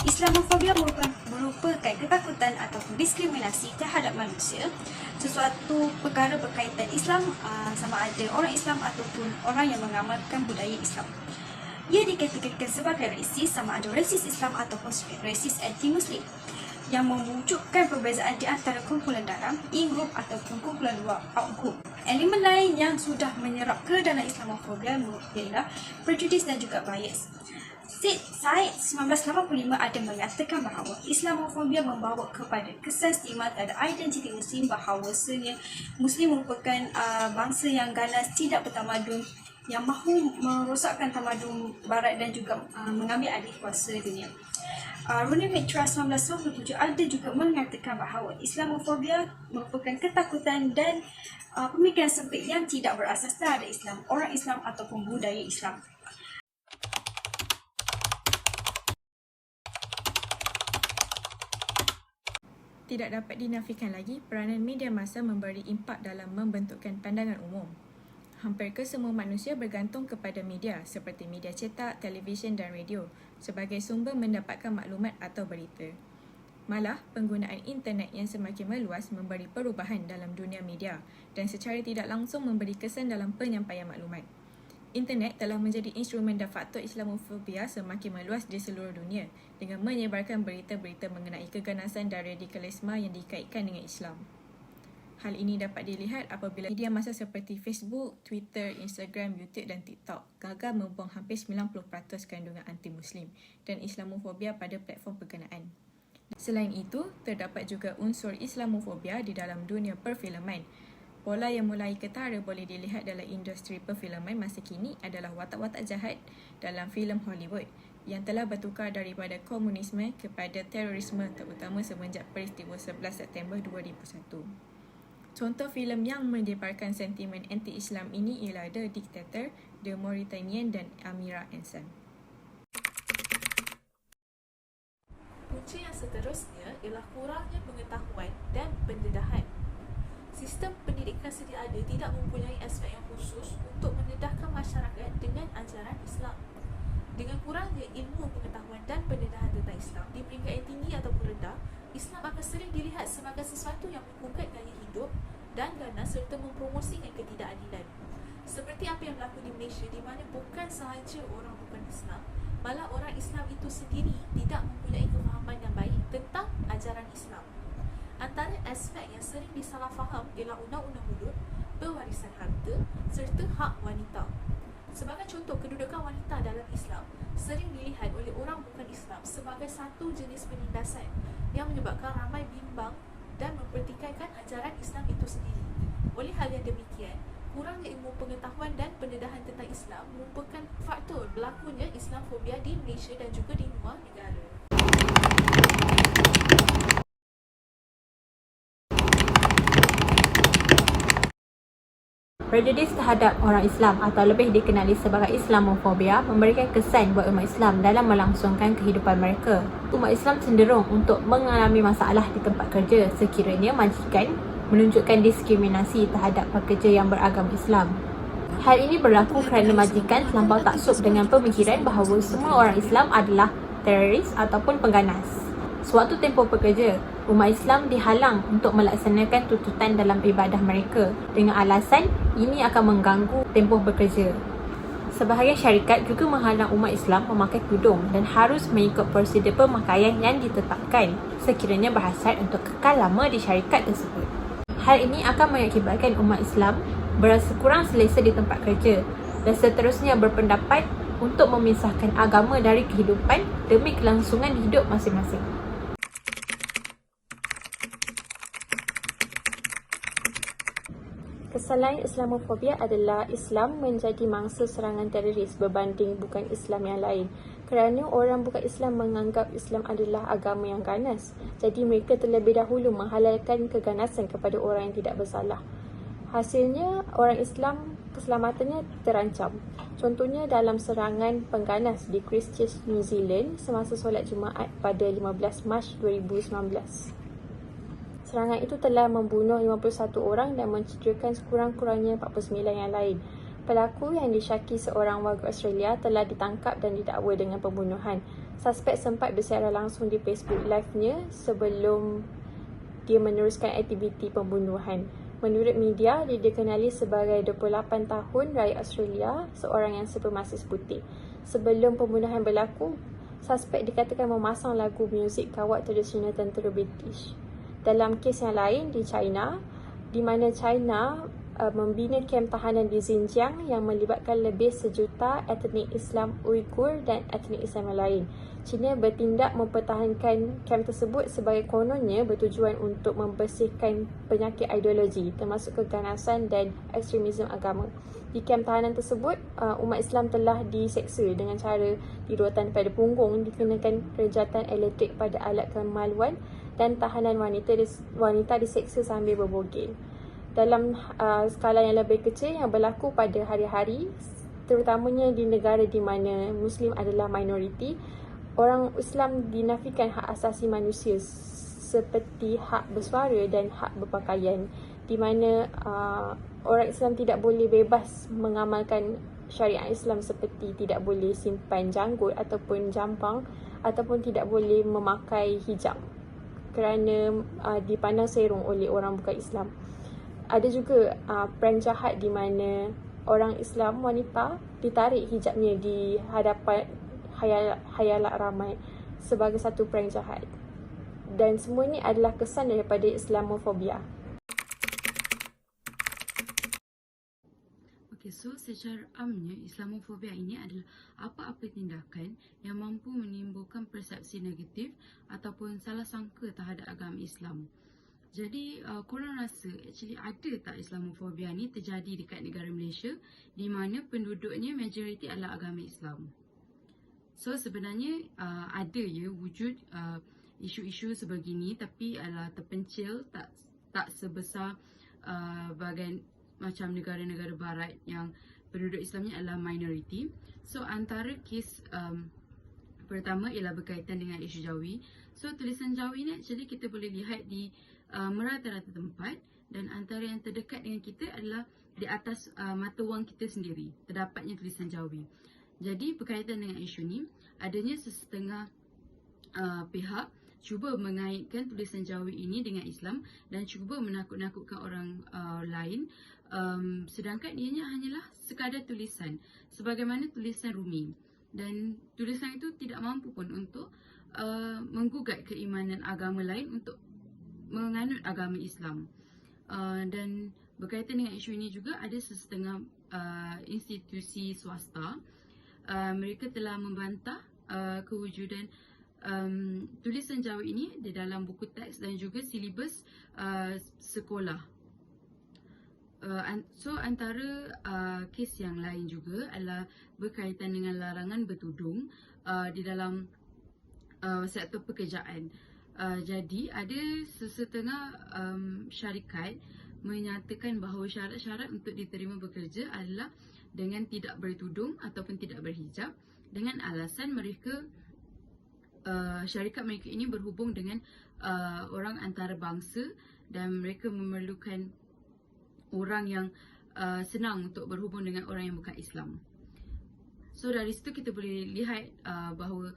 Islamofobia merupakan ketakutan ataupun diskriminasi terhadap manusia, sesuatu perkara berkaitan Islam, sama ada orang Islam ataupun orang yang mengamalkan budaya Islam. Ia dikategorikan sebagai rasis, sama ada rasis Islam ataupun rasis anti-Muslim, yang mewujudkan perbezaan di antara kumpulan dalam, in-group ataupun kumpulan luar, out-group. Elemen lain yang sudah menyerap ke dalam Islamofobia ialah prejudis dan juga bias. Said 1985 ada mengatakan bahawa Islamofobia membawa kepada kesan stigma terhadap identiti Muslim, bahawasanya Muslim merupakan bangsa yang ganas, tidak bertamadun, yang mahu merosakkan tamadun barat dan juga mengambil alih kuasa dunia. Rooney Mitra 1997 ada juga mengatakan bahawa Islamofobia merupakan ketakutan dan pemikiran sempit yang tidak berasas terhadap Islam, orang Islam ataupun budaya Islam. Tidak dapat dinafikan lagi peranan media massa memberi impak dalam membentukkan pandangan umum. Hampir kesemua manusia bergantung kepada media seperti media cetak, televisyen dan radio sebagai sumber mendapatkan maklumat atau berita. Malah, penggunaan internet yang semakin meluas memberi perubahan dalam dunia media dan secara tidak langsung memberi kesan dalam penyampaian maklumat. Internet telah menjadi instrumen dan faktor Islamofobia semakin meluas di seluruh dunia dengan menyebarkan berita-berita mengenai keganasan dan radikalisme yang dikaitkan dengan Islam. Hal ini dapat dilihat apabila media massa seperti Facebook, Twitter, Instagram, YouTube dan TikTok gagal membuang hampir 90% kandungan anti-Muslim dan Islamofobia pada platform berkenaan. Selain itu, terdapat juga unsur Islamofobia di dalam dunia perfilman. Pola yang mulai ketara boleh dilihat dalam industri perfilman masa kini adalah watak-watak jahat dalam filem Hollywood yang telah bertukar daripada komunisme kepada terorisme, terutama semenjak peristiwa 11 September 2001. Contoh filem yang mendebarkan sentimen anti-Islam ini ialah The Dictator, The Mauritanian dan Amira Ansan. Punca yang seterusnya ialah kurangnya pengetahuan dan pendedahan. Sistem pendidikan sedia ada tidak mempunyai aspek yang khusus untuk mendedahkan masyarakat dengan ajaran Islam. Dengan kurangnya ilmu pengetahuan dan pendedahan tentang Islam di peringkat yang tinggi ataupun rendah, Islam akan sering dilihat sebagai sesuatu yang menggugat gaya hidup dan ganas serta mempromosikan ketidakadilan. Seperti apa yang berlaku di Malaysia, di mana bukan sahaja orang bukan Islam, malah orang Islam itu sendiri tidak mempunyai kefahaman yang baik tentang ajaran Islam. Antara aspek yang sering disalahfaham ialah undang-undang hudud, pewarisan harta serta hak wanita. Sebagai contoh, kedudukan wanita dalam Islam sering dilihat oleh orang bukan Islam sebagai satu jenis penindasan yang menyebabkan ramai bimbang dan mempertikaikan ajaran Islam itu sendiri. Oleh hal yang demikian, kurangnya ilmu pengetahuan dan pendedahan tentang Islam merupakan faktor berlakunya Islamofobia di Malaysia dan juga di luar negara. Prejudis terhadap orang Islam atau lebih dikenali sebagai Islamofobia memberikan kesan buat umat Islam dalam melangsungkan kehidupan mereka. Umat Islam cenderung untuk mengalami masalah di tempat kerja sekiranya majikan menunjukkan diskriminasi terhadap pekerja yang beragama Islam. Hal ini berlaku kerana majikan terlampau taksub dengan pemikiran bahawa semua orang Islam adalah teroris ataupun pengganas. Sewaktu tempoh bekerja, umat Islam dihalang untuk melaksanakan tuntutan dalam ibadah mereka dengan alasan ini akan mengganggu tempoh bekerja. Sebahagian syarikat juga menghalang umat Islam memakai tudung dan harus mengikut prosedur pemakaian yang ditetapkan sekiranya berhasrat untuk kekal lama di syarikat tersebut. Hal ini akan mengakibatkan umat Islam berasa kurang selesa di tempat kerja dan seterusnya berpendapat untuk memisahkan agama dari kehidupan demi kelangsungan hidup masing-masing. Kesalahan Islamofobia adalah Islam menjadi mangsa serangan teroris berbanding bukan Islam yang lain. Kerana orang bukan Islam menganggap Islam adalah agama yang ganas, jadi mereka terlebih dahulu menghalalkan keganasan kepada orang yang tidak bersalah. Hasilnya, orang Islam keselamatannya terancam. Contohnya dalam serangan pengganas di Christchurch, New Zealand semasa solat Jumaat pada 15 Mac 2019. Serangan itu telah membunuh 51 orang dan mencederakan sekurang-kurangnya 49 yang lain. Pelaku yang disyaki seorang warga Australia telah ditangkap dan didakwa dengan pembunuhan. Suspek sempat bersiaran langsung di Facebook Live-nya sebelum dia meneruskan aktiviti pembunuhan. Menurut media, dia dikenali sebagai 28 tahun rakyat Australia, seorang yang supremasis putih. Sebelum pembunuhan berlaku, suspek dikatakan memasang lagu muzik kawat tradisional tentera British. Dalam kes yang lain di China, di mana China membina kem tahanan di Xinjiang yang melibatkan lebih 1 juta etnik Islam Uyghur dan etnik Islam yang lain. China bertindak mempertahankan kem tersebut sebagai kononnya bertujuan untuk membersihkan penyakit ideologi termasuk keganasan dan ekstremisme agama. Di kem tahanan tersebut, umat Islam telah diseksa dengan cara dirotan pada punggung, dikenakan rejatan elektrik pada alat kemaluan dan tahanan wanita diseksa sambil berbogel. Dalam skala yang lebih kecil yang berlaku pada hari-hari, terutamanya di negara di mana Muslim adalah minoriti, orang Islam dinafikan hak asasi manusia seperti hak bersuara dan hak berpakaian, di mana orang Islam tidak boleh bebas mengamalkan syariat Islam seperti tidak boleh simpan janggut ataupun jambang ataupun tidak boleh memakai hijab kerana dipandang serong oleh orang bukan Islam. Ada juga prank jahat di mana orang Islam wanita ditarik hijabnya di hadapan khayalak ramai sebagai satu prank jahat. Dan semua ini adalah kesan daripada Islamofobia. So secara amnya, Islamofobia ini adalah apa-apa tindakan yang mampu menimbulkan persepsi negatif ataupun salah sangka terhadap agama Islam. Jadi, korang rasa actually ada tak Islamofobia ni terjadi dekat negara Malaysia di mana penduduknya majoriti adalah agama Islam? So sebenarnya ada ya wujud isu-isu sebegini, tapi adalah terpencil, tak sebesar bahagian macam negara-negara barat yang penduduk Islamnya adalah minoriti. So antara kes pertama ialah berkaitan dengan isu Jawi. So tulisan Jawi ni actually kita boleh lihat di merata-rata tempat, dan antara yang terdekat dengan kita adalah di atas mata wang kita sendiri terdapatnya tulisan Jawi. Jadi berkaitan dengan isu ni, adanya sesetengah pihak cuba mengaitkan tulisan Jawi ini dengan Islam dan cuba menakut-nakutkan orang lain, sedangkan ianya hanyalah sekadar tulisan sebagaimana tulisan Rumi, dan tulisan itu tidak mampu pun untuk menggugat keimanan agama lain untuk menganut agama Islam. Dan berkaitan dengan isu ini juga ada sesetengah institusi swasta, mereka telah membantah kewujudan tulisan Jawi ini di dalam buku teks dan juga silibus sekolah. So antara kes yang lain juga adalah berkaitan dengan larangan bertudung di dalam sektor pekerjaan. Jadi ada sesetengah syarikat menyatakan bahawa syarat-syarat untuk diterima bekerja adalah dengan tidak bertudung ataupun tidak berhijab, dengan alasan mereka syarikat mereka ini berhubung dengan orang antarabangsa dan mereka memerlukan orang yang senang untuk berhubung dengan orang yang bukan Islam. So dari situ kita boleh lihat bahawa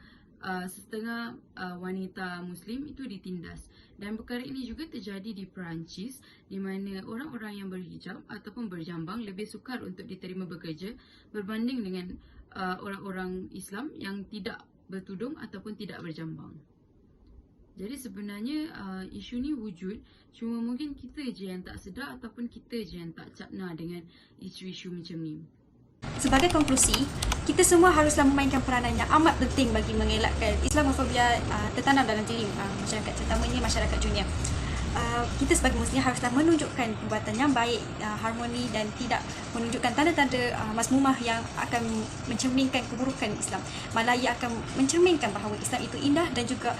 setengah wanita Muslim itu ditindas, dan perkara ini juga terjadi di Perancis di mana orang-orang yang berhijab ataupun berjambang lebih sukar untuk diterima bekerja berbanding dengan orang-orang Islam yang tidak bertudung ataupun tidak berjambang. Jadi sebenarnya isu ni wujud, cuma mungkin kita je yang tak sedar ataupun kita je yang tak capna dengan isu-isu macam ni. Sebagai konklusi, kita semua haruslah memainkan peranan yang amat penting bagi mengelakkan Islamofobia tertanam dalam diri masyarakat, terutamanya masyarakat dunia. Kita sebagai Muslim haruslah menunjukkan perbuatan yang baik, harmoni, dan tidak menunjukkan tanda-tanda mazmumah yang akan mencerminkan keburukan Islam. Malah ia akan mencerminkan bahawa Islam itu indah dan juga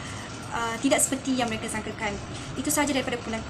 tidak seperti yang mereka sangkakan. Itu sahaja daripada kumpulan